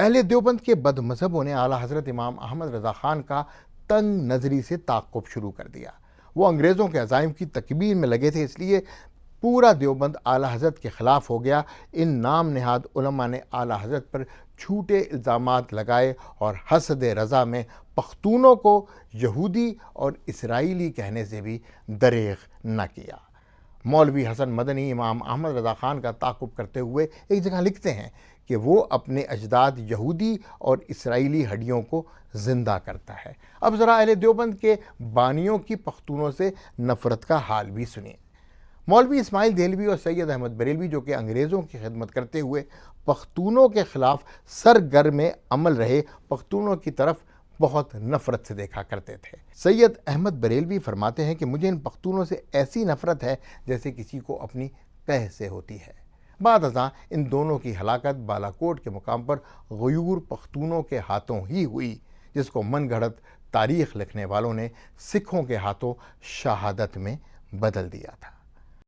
اہل دیوبند کے بد مذہبوں نے اعلیٰ حضرت امام احمد رضا خان کا تنگ نظری سے تعاقب شروع کر دیا۔ وہ انگریزوں کے عزائم کی تکبیر میں لگے تھے، اس لیے پورا دیوبند اعلیٰ حضرت کے خلاف ہو گیا۔ ان نام نہاد علماء نے اعلیٰ حضرت پر جھوٹے الزامات لگائے اور حسد رضا میں پختونوں کو یہودی اور اسرائیلی کہنے سے بھی دریغ نہ کیا۔ مولوی حسن مدنی امام احمد رضا خان کا تعاقب کرتے ہوئے ایک جگہ لکھتے ہیں کہ وہ اپنے اجداد یہودی اور اسرائیلی ہڈیوں کو زندہ کرتا ہے۔ اب ذرا اہل دیوبند کے بانیوں کی پختونوں سے نفرت کا حال بھی سنیے۔ مولوی اسماعیل دہلوی اور سید احمد بریلوی، جو کہ انگریزوں کی خدمت کرتے ہوئے پختونوں کے خلاف سرگرم عمل رہے، پختونوں کی طرف بہت نفرت سے دیکھا کرتے تھے۔ سید احمد بریلوی فرماتے ہیں کہ مجھے ان پختونوں سے ایسی نفرت ہے جیسے کسی کو اپنی قح سے ہوتی ہے۔ بعد ازاں ان دونوں کی ہلاکت بالاکوٹ کے مقام پر غیور پختونوں کے ہاتھوں ہی ہوئی، جس کو من گھڑت تاریخ لکھنے والوں نے سکھوں کے ہاتھوں شہادت میں بدل دیا تھا۔